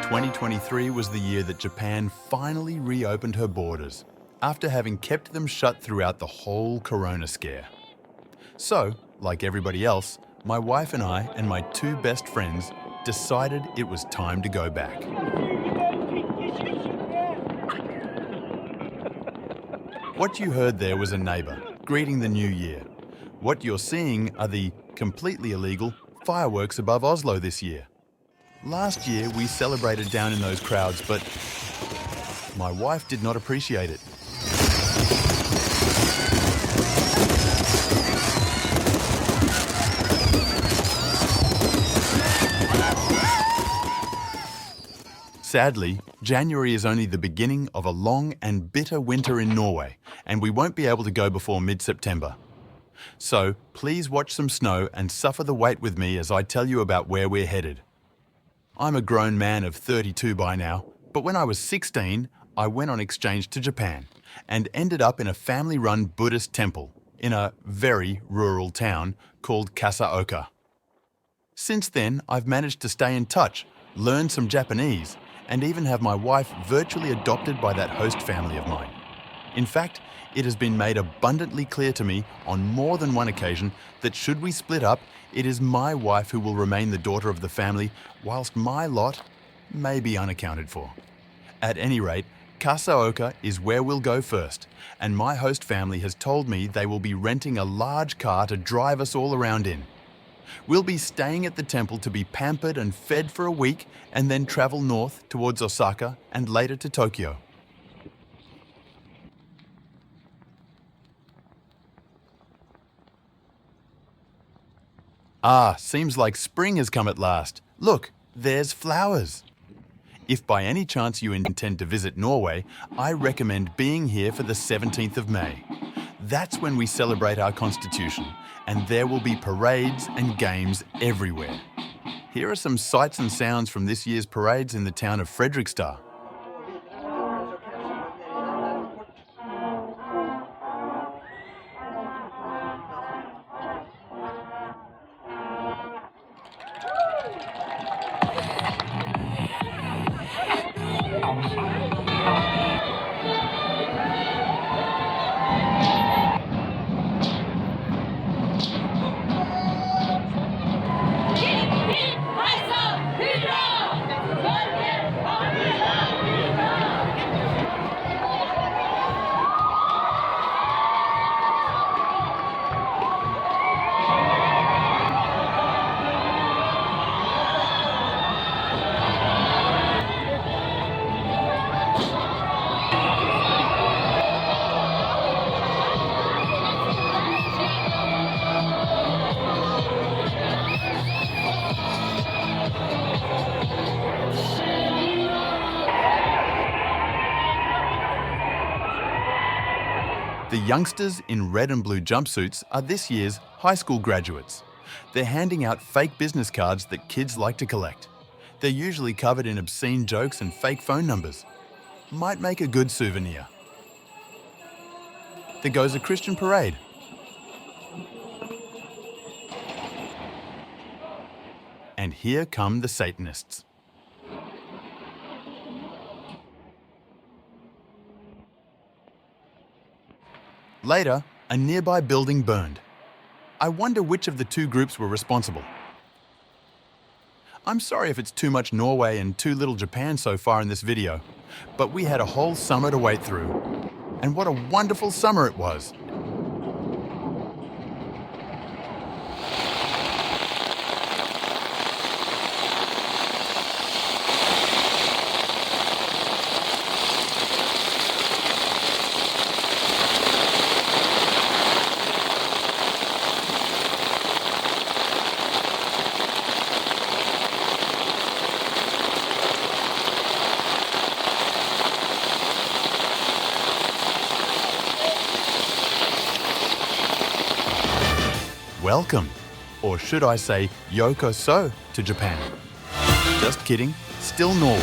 2023 was the year that Japan finally reopened her borders, after having kept them shut throughout the whole corona scare. So, like everybody else, my wife and I and my two best friends decided it was time to go back. What you heard there was a neighbour greeting the new year. What you're seeing are the completely illegal fireworks above Oslo this year. Last year we celebrated down in those crowds, but my wife did not appreciate it. Sadly, January is only the beginning of a long and bitter winter in Norway, and we won't be able to go before mid-September. So please watch some snow and suffer the wait with me as I tell you about where we're headed. I'm a grown man of 32 by now, but when I was 16, I went on exchange to Japan and ended up in a family-run Buddhist temple in a very rural town called Kasaoka. Since then, I've managed to stay in touch, learn some Japanese, and even have my wife virtually adopted by that host family of mine. In fact, it has been made abundantly clear to me on more than one occasion that should we split up, it is my wife who will remain the daughter of the family, whilst my lot may be unaccounted for. At any rate, Kasaoka is where we'll go first, and my host family has told me they will be renting a large car to drive us all around in. We'll be staying at the temple to be pampered and fed for a week and then travel north towards Osaka and later to Tokyo. Ah, seems like spring has come at last. Look, there's flowers. If by any chance you intend to visit Norway, I recommend being here for the 17th of May. That's when we celebrate our constitution, and there will be parades and games everywhere. Here are some sights and sounds from this year's parades in the town of Fredrikstad. The youngsters in red and blue jumpsuits are this year's high school graduates. They're handing out fake business cards that kids like to collect. They're usually covered in obscene jokes and fake phone numbers. Might make a good souvenir. There goes a Christian parade. And here come the Satanists. Later, a nearby building burned. I wonder which of the two groups were responsible. I'm sorry if it's too much Norway and too little Japan so far in this video, but we had a whole summer to wait through. And what a wonderful summer it was! Welcome, or should I say Yokoso, to Japan. Just kidding, still Norway.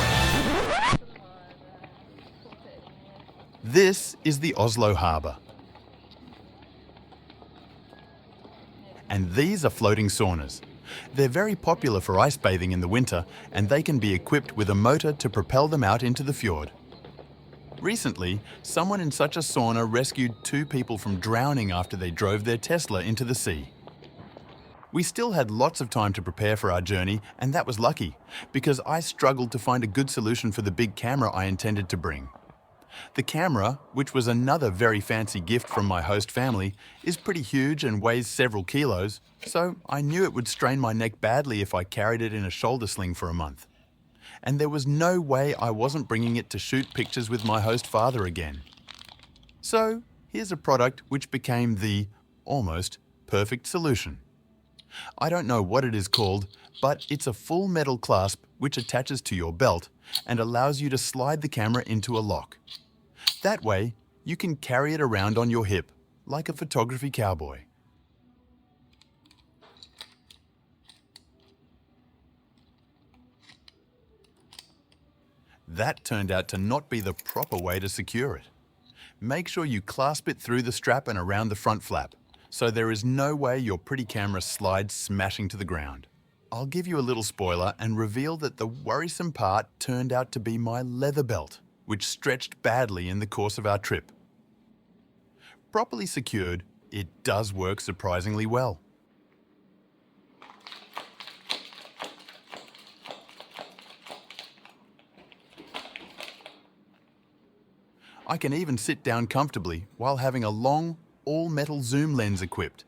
This is the Oslo harbour. And these are floating saunas. They're very popular for ice bathing in the winter, and they can be equipped with a motor to propel them out into the fjord. Recently, someone in such a sauna rescued 2 people from drowning after they drove their Tesla into the sea. We still had lots of time to prepare for our journey, and that was lucky, because I struggled to find a good solution for the big camera I intended to bring. The camera, which was another very fancy gift from my host family, is pretty huge and weighs several kilos, so I knew it would strain my neck badly if I carried it in a shoulder sling for a month. And there was no way I wasn't bringing it to shoot pictures with my host father again. So here's a product which became the almost perfect solution. I don't know what it is called, but it's a full metal clasp which attaches to your belt and allows you to slide the camera into a lock. That way, you can carry it around on your hip, like a photography cowboy. That turned out to not be the proper way to secure it. Make sure you clasp it through the strap and around the front flap, so there is no way your pretty camera slides smashing to the ground. I'll give you a little spoiler and reveal that the worrisome part turned out to be my leather belt, which stretched badly in the course of our trip. Properly secured, it does work surprisingly well. I can even sit down comfortably while having a long, all-metal zoom lens equipped.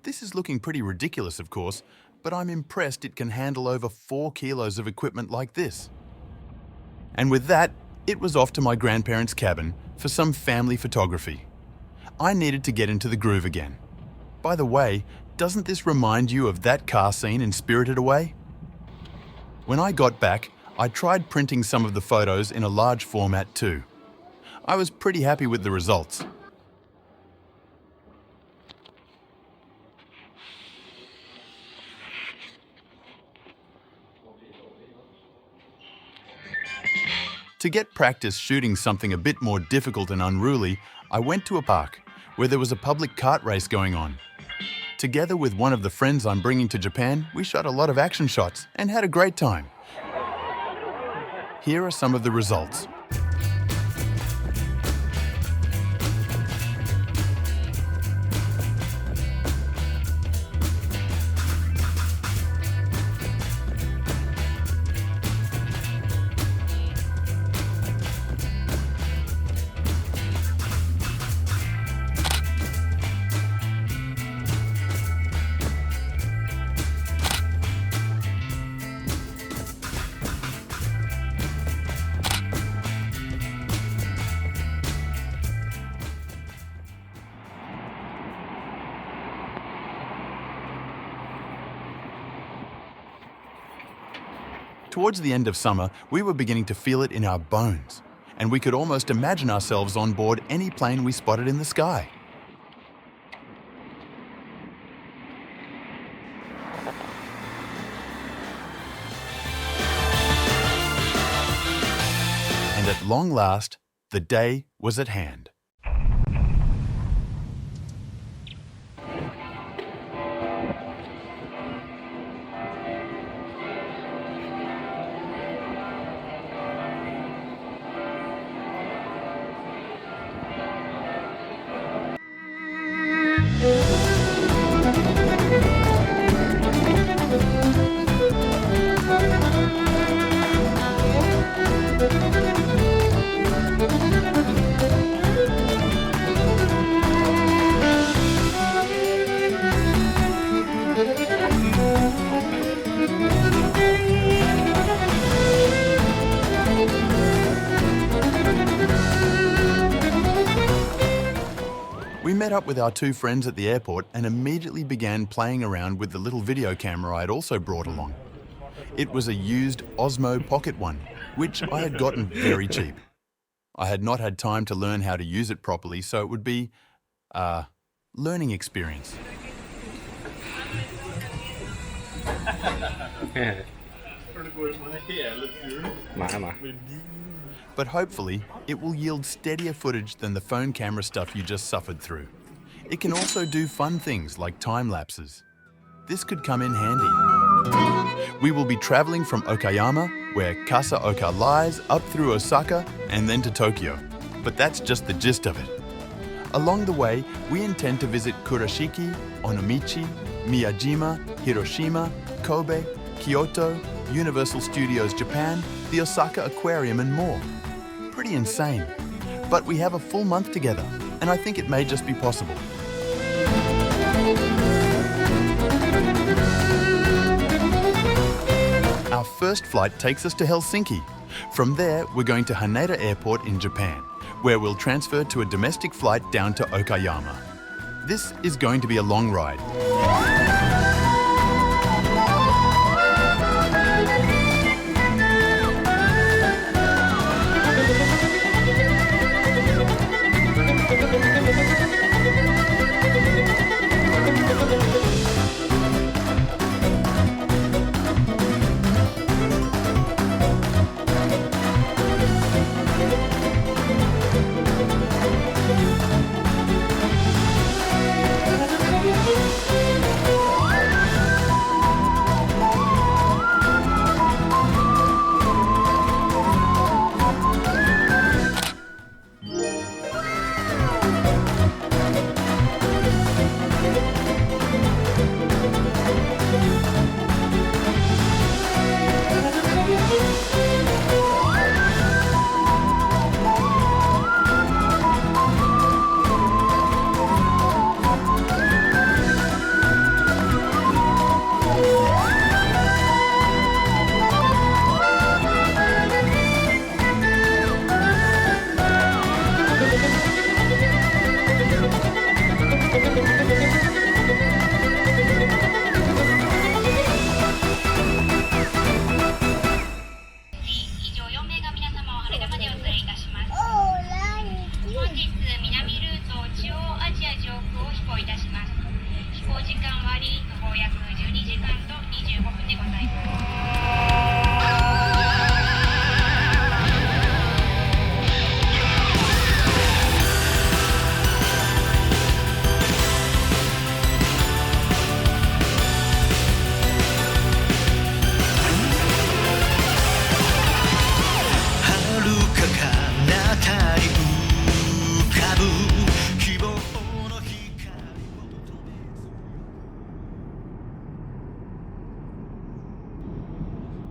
This is looking pretty ridiculous, of course, but I'm impressed it can handle over 4 kilos of equipment like this. And with that, it was off to my grandparents' cabin for some family photography. I needed to get into the groove again. By the way, doesn't this remind you of that car scene in Spirited Away? When I got back, I tried printing some of the photos in a large format too. I was pretty happy with the results. To get practice shooting something a bit more difficult and unruly, I went to a park where there was a public kart race going on. Together with one of the friends I'm bringing to Japan, we shot a lot of action shots and had a great time. Here are some of the results. Towards the end of summer, we were beginning to feel it in our bones, and we could almost imagine ourselves on board any plane we spotted in the sky. And at long last, the day was at hand. We met up with our 2 friends at the airport and immediately began playing around with the little video camera I had also brought along. It was a used Osmo Pocket one, which I had gotten very cheap. I had not had time to learn how to use it properly, so it would be a learning experience. But hopefully, it will yield steadier footage than the phone camera stuff you just suffered through. It can also do fun things like time lapses. this could come in handy. We will be traveling from Okayama, where Kasaoka lies, up through Osaka and then to Tokyo. But that's just the gist of it. Along the way, we intend to visit Kurashiki, Onomichi, Miyajima, Hiroshima, Kobe, Kyoto, Universal Studios Japan, the Osaka Aquarium and more. Pretty insane. But we have a full month together, and I think it may just be possible. Our first flight takes us to Helsinki. From there, we're going to Haneda Airport in Japan, where we'll transfer to a domestic flight down to Okayama. This is going to be a long ride.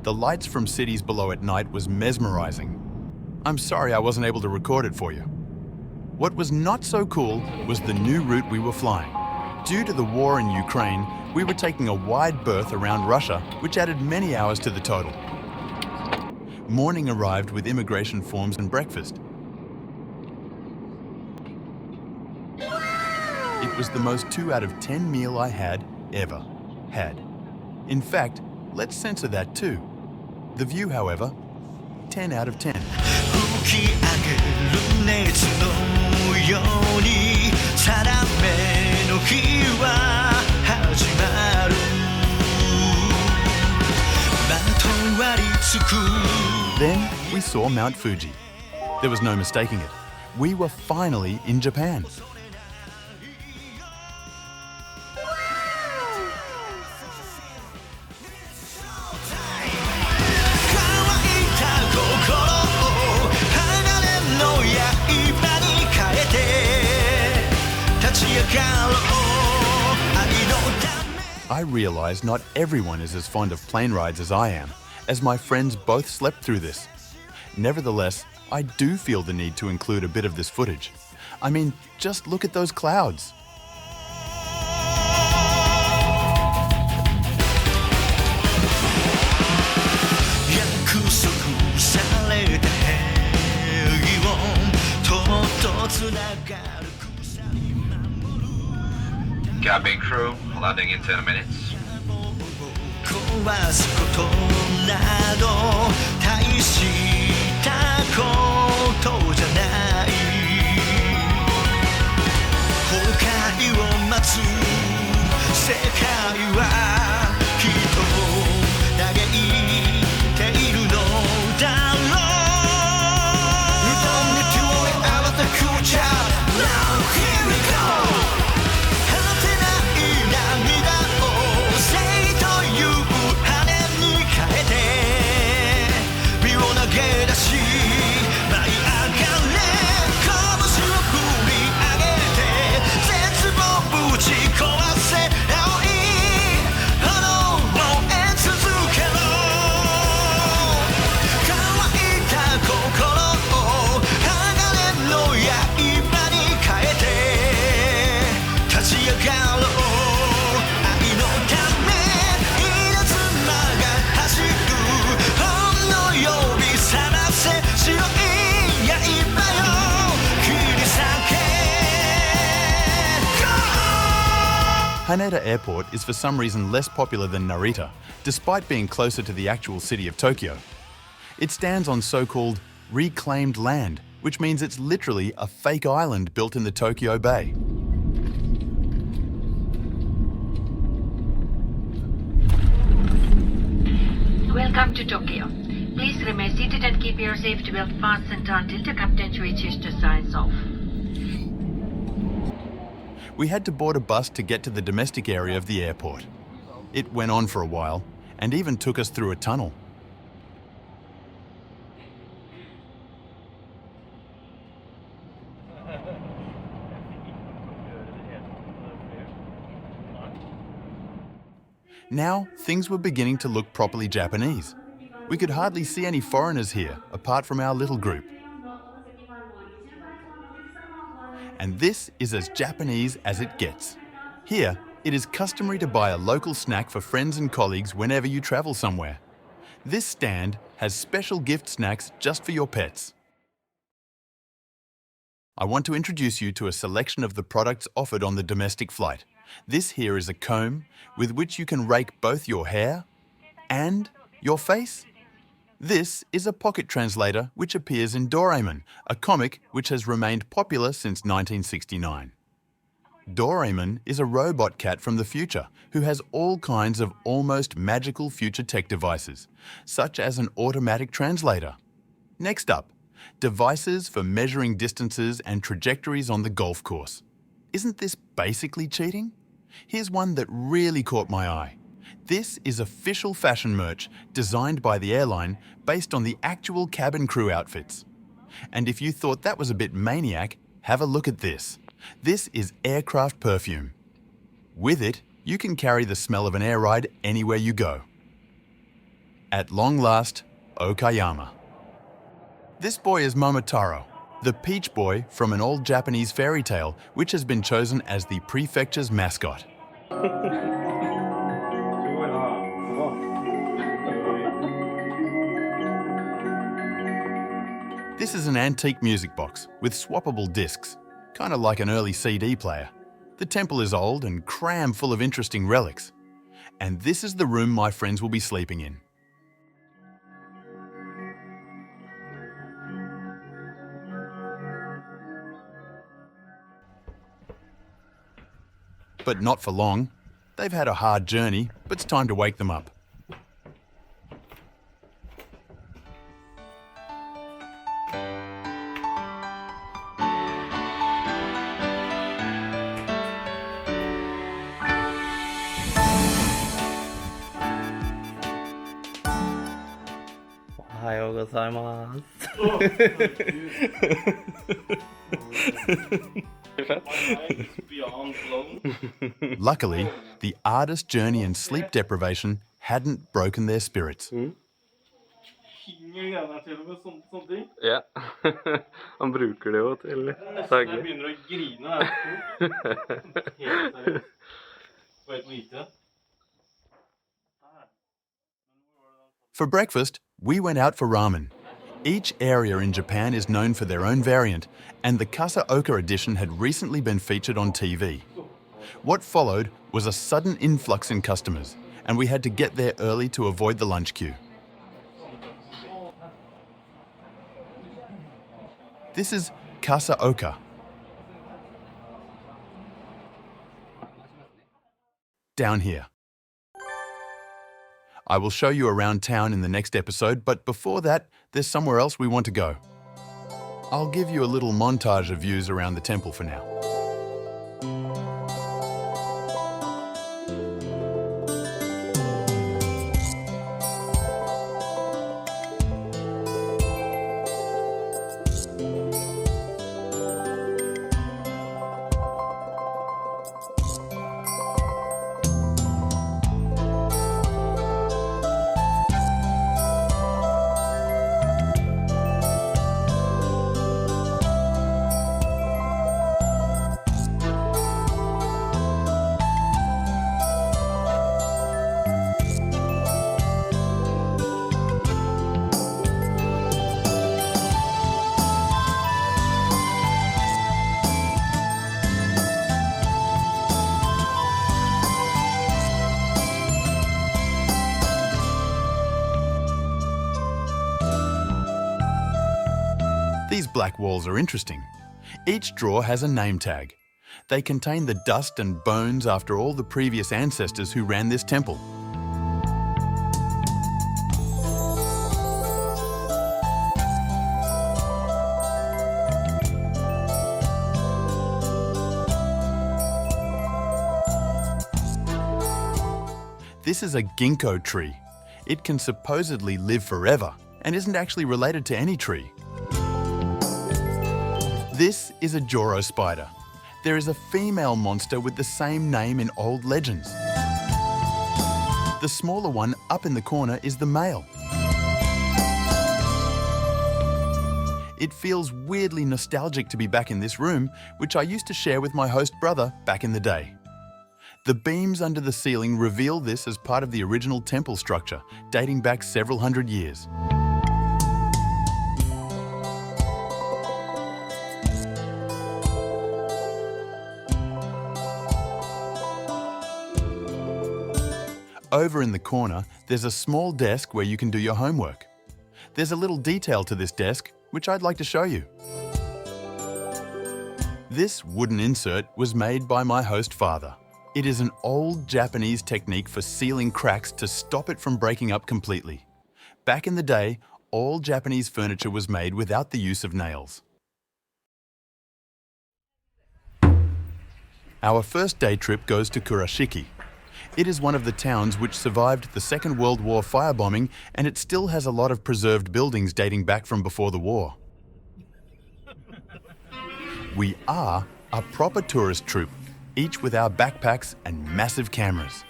The lights from cities below at night was mesmerizing. I'm sorry I wasn't able to record it for you. What was not so cool was the new route we were flying. Due to the war in Ukraine, we were taking a wide berth around Russia, which added many hours to the total. Morning arrived with immigration forms and breakfast. It was the most 2 out of 10 meal I had ever had. In fact, let's censor that too. The view, however, 10 out of 10. Then we saw Mount Fuji. There was no mistaking it. We were finally in Japan. I realize not everyone is as fond of plane rides as I am, as my friends both slept through this. Nevertheless, I do feel the need to include a bit of this footage. I mean, just look at those clouds. Cabin crew, landing in 10 minutes. Haneda Airport is for some reason less popular than Narita, despite being closer to the actual city of Tokyo. It stands on so-called reclaimed land, which means it's literally a fake island built in the Tokyo Bay. Welcome to Tokyo. Please remain seated and keep your safety belt fastened until the captain reaches the signs off. We had to board a bus to get to the domestic area of the airport. It went on for a while and even took us through a tunnel. Now, things were beginning to look properly Japanese. We could hardly see any foreigners here, apart from our little group. And this is as Japanese as it gets. Here, it is customary to buy a local snack for friends and colleagues whenever you travel somewhere. This stand has special gift snacks just for your pets. I want to introduce you to a selection of the products offered on the domestic flight. This here is a comb with which you can rake both your hair and your face. This is a pocket translator which appears in Doraemon, a comic which has remained popular since 1969. Doraemon is a robot cat from the future who has all kinds of almost magical future tech devices, such as an automatic translator. Next up, devices for measuring distances and trajectories on the golf course. Isn't this basically cheating? Here's one that really caught my eye. This is official fashion merch designed by the airline based on the actual cabin crew outfits. And if you thought that was a bit maniac, have a look at this. This is aircraft perfume. With it, you can carry the smell of an air ride anywhere you go. At long last, Okayama. This boy is Momotaro, the peach boy from an old Japanese fairy tale which has been chosen as the prefecture's mascot. This is an antique music box with swappable discs, kind of like an early CD player. The temple is old and crammed full of interesting relics. And this is the room my friends will be sleeping in. But not for long. They've had a hard journey, but it's time to wake them up. Luckily, the artist journey and sleep deprivation hadn't broken their spirits. Ja, han bruker det jo til tagge. Jeg begynner å grine her. Helt seriøst. På et lite. For breakfast, we went out for ramen. Each area in Japan is known for their own variant, and the Kasaoka edition had recently been featured on TV. What followed was a sudden influx in customers, and we had to get there early to avoid the lunch queue. This is Kasaoka. Down here. I will show you around town in the next episode, but before that, there's somewhere else we want to go. I'll give you a little montage of views around the temple for now. These black walls are interesting. Each drawer has a name tag. They contain the dust and bones after all the previous ancestors who ran this temple. This is a ginkgo tree. It can supposedly live forever and isn't actually related to any tree. This is a Joro spider. There is a female monster with the same name in old legends. The smaller one up in the corner is the male. It feels weirdly nostalgic to be back in this room, which I used to share with my host brother back in the day. The beams under the ceiling reveal this as part of the original temple structure, dating back several hundred years. Over in the corner, there's a small desk where you can do your homework. There's a little detail to this desk, which I'd like to show you. This wooden insert was made by my host father. It is an old Japanese technique for sealing cracks to stop it from breaking up completely. Back in the day, all Japanese furniture was made without the use of nails. Our first day trip goes to Kurashiki. It is one of the towns which survived the Second World War firebombing, and it still has a lot of preserved buildings dating back from before the war. We are a proper tourist troupe, each with our backpacks and massive cameras.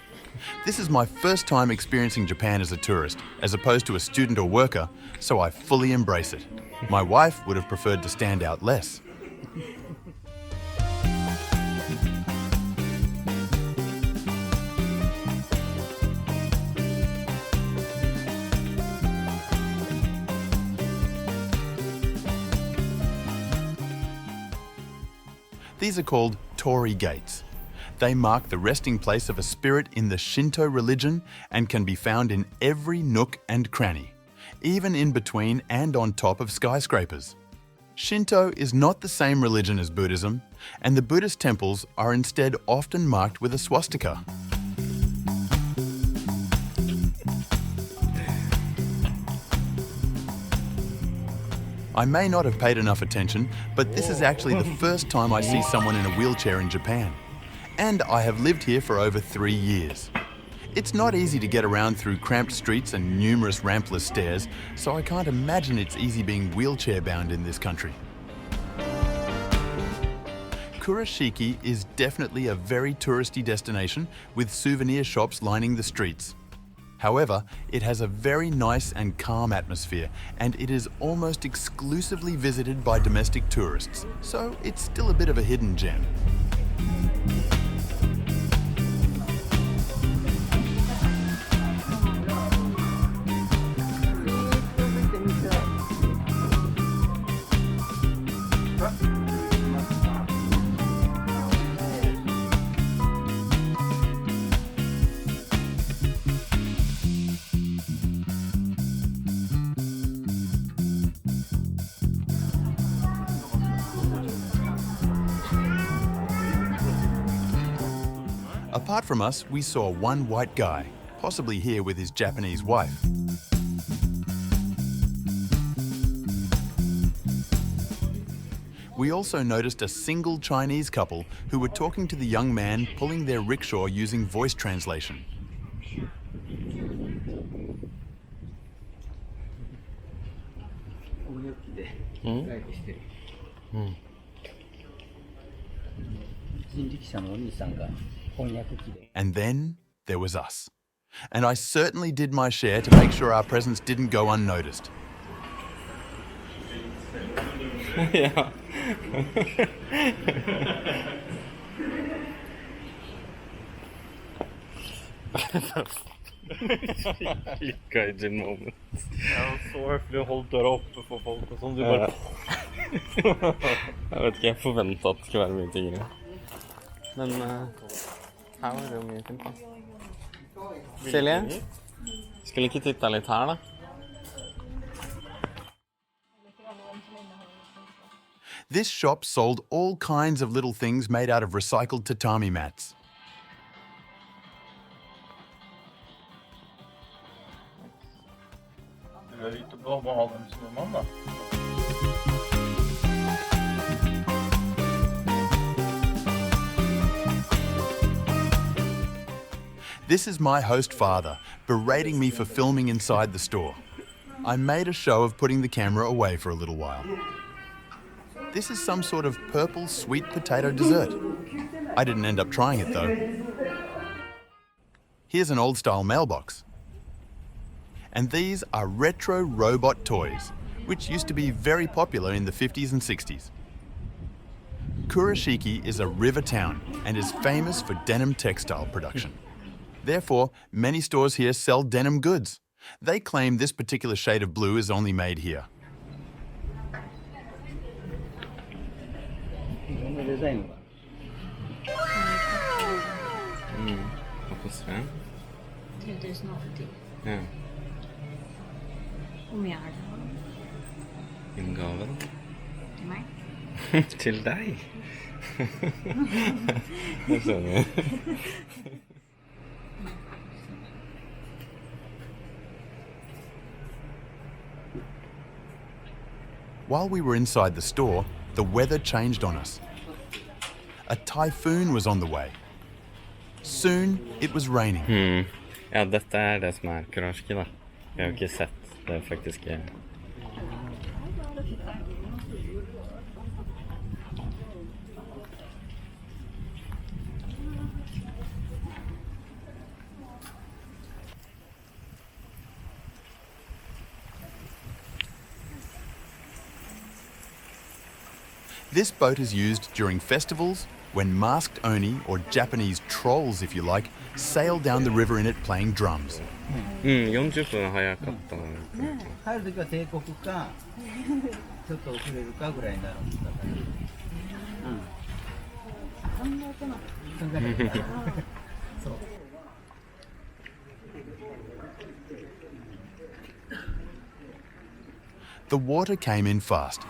This is my first time experiencing Japan as a tourist, as opposed to a student or worker, so I fully embrace it. My wife would have preferred to stand out less. These are called torii gates. They mark the resting place of a spirit in the Shinto religion and can be found in every nook and cranny, even in between and on top of skyscrapers. Shinto is not the same religion as Buddhism, and the Buddhist temples are instead often marked with a swastika. I may not have paid enough attention, but this is actually the first time I see someone in a wheelchair in Japan. And I have lived here for over 3 years. It's not easy to get around through cramped streets and numerous rampless stairs, so I can't imagine it's easy being wheelchair-bound in this country. Kurashiki is definitely a very touristy destination with souvenir shops lining the streets. However, it has a very nice and calm atmosphere, and it is almost exclusively visited by domestic tourists, so it's still a bit of a hidden gem. Apart from us, we saw one white guy, possibly here with his Japanese wife. We also noticed a single Chinese couple who were talking to the young man pulling their rickshaw using voice translation. And then there was us. And I certainly did my share to make sure our presence didn't go unnoticed. Ja. Guided moment. Ja, så høflig å holde døra oppe for folk og sånn. Du bare... Jeg vet ikke, jeg forventet at det skulle være mye tingere. Men her var det jo mye fint da. Silje, skulle ikke titta litt her da? This shop sold all kinds of little things made out of recycled tatami mats. This is my host father, berating me for filming inside the store. I made a show of putting the camera away for a little while. This is some sort of purple sweet potato dessert. I didn't end up trying it though. Here's an old-style mailbox. And these are retro robot toys, which used to be very popular in the 50s and 60s. Kurashiki is a river town and is famous for denim textile production. Therefore, many stores here sell denim goods. They claim this particular shade of blue is only made here. På Sven? Till snart till. Ja. Om jag hade En gavel? till mig. Till dig? Jag såg det. While we were inside the store, the weather changed on us. A typhoon was on the way. Soon, it was raining. Ja, dette det som Kurashiki da. Jeg har ikke sett det faktiske. This boat is used during festivals when masked oni, or Japanese trolls if you like, sail down the river in it playing drums. 40分早かったな。帰るときは帝国か、ちょっと遅れるかぐらいになるんだから。考えてない。そう。The water came in fast.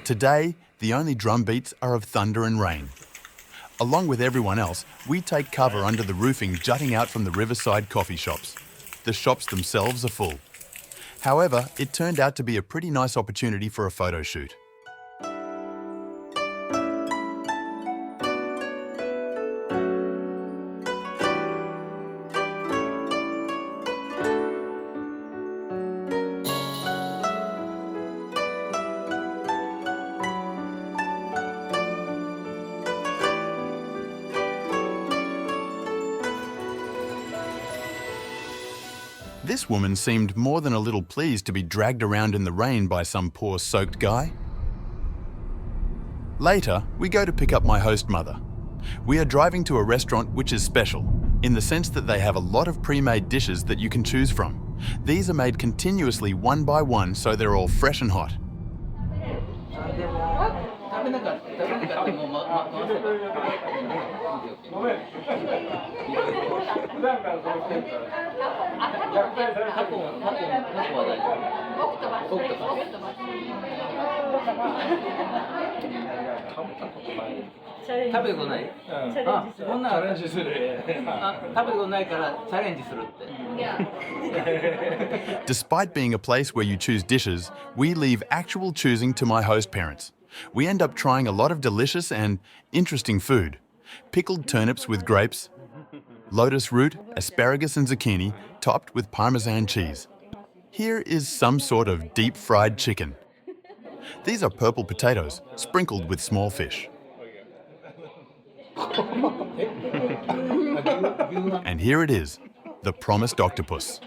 Today, the only drum beats are of thunder and rain. Along with everyone else, we take cover under the roofing jutting out from the riverside coffee shops. The shops themselves are full. However, it turned out to be a pretty nice opportunity for a photo shoot. This woman seemed more than a little pleased to be dragged around in the rain by some poor soaked guy. Later, we go to pick up my host mother. We are driving to a restaurant which is special, in the sense that they have a lot of pre-made dishes that you can choose from. These are made continuously one by one, so they're all fresh and hot. Despite being a place where you choose dishes, we leave actual choosing to my host parents. We end up trying a lot of delicious and interesting food. Pickled turnips with grapes, lotus root, asparagus and zucchini, topped with Parmesan cheese. Here is some sort of deep-fried chicken. These are purple potatoes, sprinkled with small fish. And here it is, the promised octopus.